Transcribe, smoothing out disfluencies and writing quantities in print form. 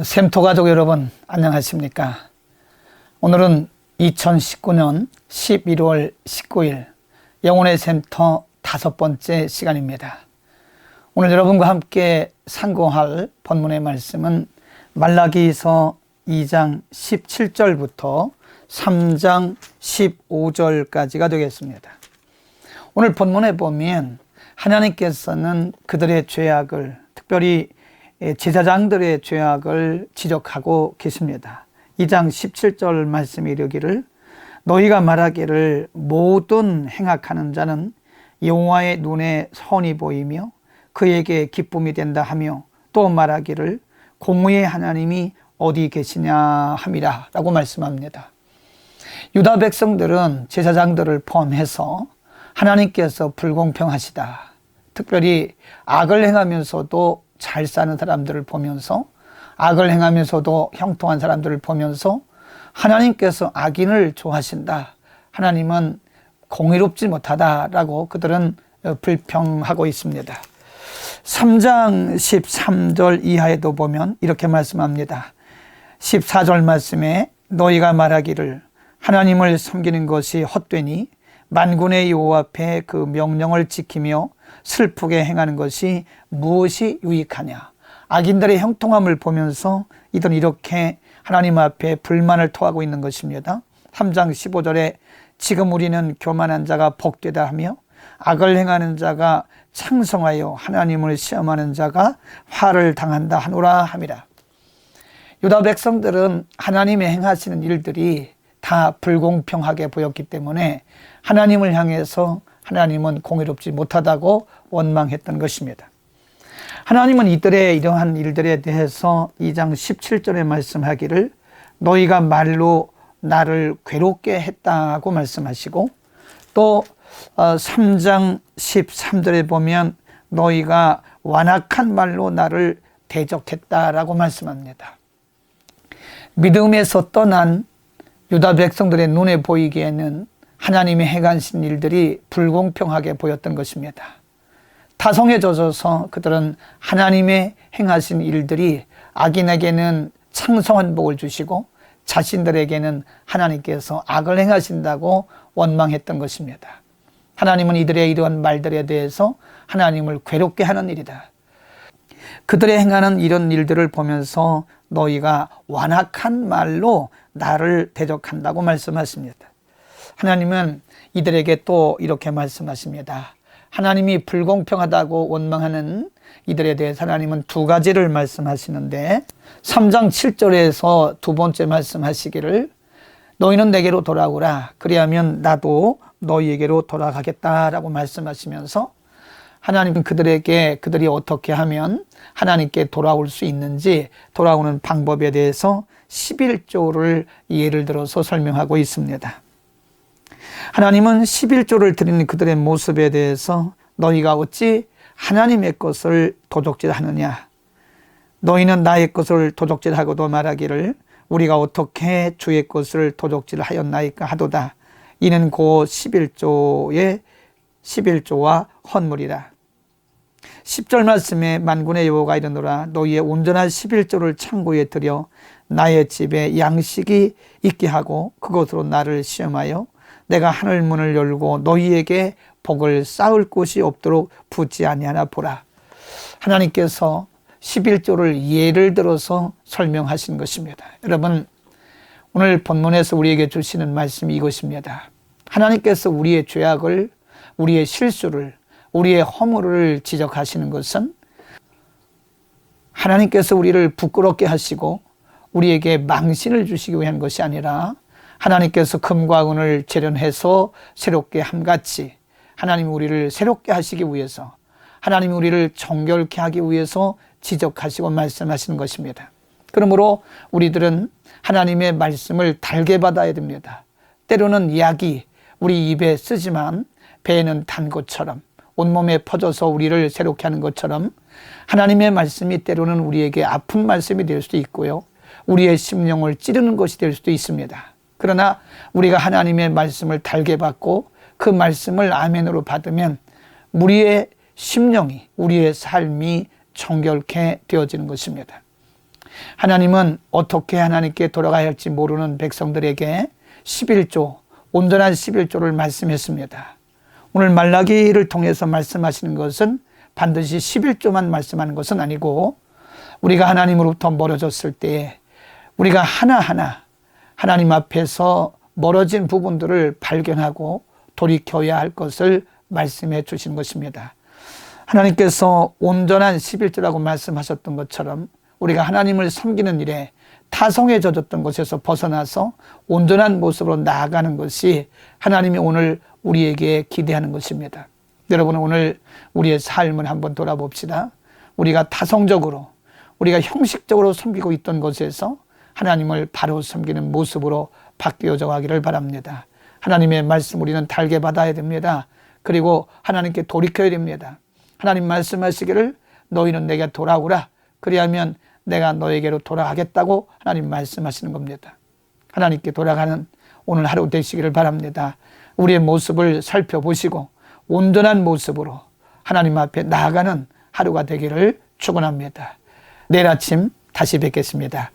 샘토 가족 여러분 안녕하십니까? 오늘은 2019년 11월 19일 영혼의 샘터 5번째 시간입니다. 오늘 여러분과 함께 상고할 본문의 말씀은 말라기서 2장 17절부터 3장 15절까지가 되겠습니다. 오늘 본문에 보면 하나님께서는 그들의 죄악을, 특별히 제사장들의 죄악을 지적하고 계십니다. 2장 17절 말씀이 이르기를 너희가 말하기를 모든 행악하는 자는 여호와의 눈에 선이 보이며 그에게 기쁨이 된다 하며 또 말하기를 공의의 하나님이 어디 계시냐 함이라 라고 말씀합니다. 유다 백성들은 제사장들을 포함해서 하나님께서 불공평하시다, 특별히 악을 행하면서도 잘 사는 사람들을 보면서, 악을 행하면서도 형통한 사람들을 보면서 하나님께서 악인을 좋아하신다, 하나님은 공의롭지 못하다라고 그들은 불평하고 있습니다. 3장 13절 이하에도 보면 이렇게 말씀합니다. 14절 말씀에 너희가 말하기를 하나님을 섬기는 것이 헛되니 만군의 여호와 앞에 그 명령을 지키며 슬프게 행하는 것이 무엇이 유익하냐. 악인들의 형통함을 보면서 이들은 이렇게 하나님 앞에 불만을 토하고 있는 것입니다. 3장 15절에 지금 우리는 교만한 자가 복되다 하며 악을 행하는 자가 창성하여 하나님을 시험하는 자가 화를 당한다 하노라 함이라. 유다 백성들은 하나님의 행하시는 일들이 다 불공평하게 보였기 때문에 하나님을 향해서 하나님은 공의롭지 못하다고 원망했던 것입니다. 하나님은 이들의 이러한 일들에 대해서 2장 17절에 말씀하기를 너희가 말로 나를 괴롭게 했다고 말씀하시고, 또 3장 13절에 보면 너희가 완악한 말로 나를 대적했다라고 말씀합니다. 믿음에서 떠난 유다 백성들의 눈에 보이기에는 하나님의 행하신 일들이 불공평하게 보였던 것입니다. 타성에 젖어서 그들은 하나님의 행하신 일들이 악인에게는 창성한 복을 주시고 자신들에게는 하나님께서 악을 행하신다고 원망했던 것입니다. 하나님은 이들의 이러한 말들에 대해서 하나님을 괴롭게 하는 일이다, 그들의 행하는 이런 일들을 보면서 너희가 완악한 말로 나를 대적한다고 말씀하십니다. 하나님은 이들에게 또 이렇게 말씀하십니다. 하나님이 불공평하다고 원망하는 이들에 대해서 하나님은 두 가지를 말씀하시는데, 3장 7절에서 두 번째 말씀하시기를 너희는 내게로 돌아오라 그리하면 나도 너희에게로 돌아가겠다라고 말씀하시면서 하나님은 그들이 어떻게 하면 하나님께 돌아올 수 있는지, 돌아오는 방법에 대해서 11조를 예를 들어서 설명하고 있습니다. 하나님은 11조를 드리는 그들의 모습에 대해서 너희가 어찌 하나님의 것을 도적질하느냐, 너희는 나의 것을 도적질하고도 말하기를 우리가 어떻게 주의 것을 도적질하였나이까 하도다. 이는 고 11조와 헌물이라. 10절 말씀에 만군의 여호와가 이르노라 너희의 온전한 11조를 창고에 들여 나의 집에 양식이 있게 하고 그것으로 나를 시험하여 내가 하늘 문을 열고 너희에게 복을 쌓을 곳이 없도록 붓지 아니하나 보라. 하나님께서 11조를 예를 들어서 설명하신 것입니다. 여러분, 오늘 본문에서 우리에게 주시는 말씀이 이것입니다. 하나님께서 우리의 죄악을, 우리의 실수를, 우리의 허물을 지적하시는 것은 하나님께서 우리를 부끄럽게 하시고 우리에게 망신을 주시기 위한 것이 아니라 하나님께서 금과 은을 재련해서 새롭게 함같이 하나님이 우리를 새롭게 하시기 위해서, 하나님이 우리를 정결케 하기 위해서 지적하시고 말씀하시는 것입니다. 그러므로 우리들은 하나님의 말씀을 달게 받아야 됩니다. 때로는 약이 우리 입에 쓰지만 배에는 단 것처럼, 온몸에 퍼져서 우리를 새롭게 하는 것처럼 하나님의 말씀이 때로는 우리에게 아픈 말씀이 될 수도 있고요, 우리의 심령을 찌르는 것이 될 수도 있습니다. 그러나 우리가 하나님의 말씀을 달게 받고 그 말씀을 아멘으로 받으면 우리의 심령이, 우리의 삶이 정결케 되어지는 것입니다. 하나님은 어떻게 하나님께 돌아가야 할지 모르는 백성들에게 11조, 온전한 11조를 말씀했습니다. 오늘 말라기를 통해서 말씀하시는 것은 반드시 11조만 말씀하는 것은 아니고 우리가 하나님으로부터 멀어졌을 때 우리가 하나하나 하나님 앞에서 멀어진 부분들을 발견하고 돌이켜야 할 것을 말씀해 주신 것입니다. 하나님께서 온전한 11조라고 말씀하셨던 것처럼 우리가 하나님을 섬기는 일에 타성해져졌던 것에서 벗어나서 온전한 모습으로 나아가는 것이 하나님이 오늘 우리에게 기대하는 것입니다. 여러분, 오늘 우리의 삶을 한번 돌아봅시다. 우리가 타성적으로, 우리가 형식적으로 섬기고 있던 것에서 하나님을 바로 섬기는 모습으로 바뀌어져 가기를 바랍니다. 하나님의 말씀 우리는 달게 받아야 됩니다. 그리고 하나님께 돌이켜야 됩니다. 하나님 말씀하시기를 너희는 내게 돌아오라. 그리하면 내가 너에게로 돌아가겠다고 하나님 말씀하시는 겁니다. 하나님께 돌아가는 오늘 하루 되시기를 바랍니다. 우리의 모습을 살펴보시고 온전한 모습으로 하나님 앞에 나아가는 하루가 되기를 축원합니다. 내일 아침 다시 뵙겠습니다.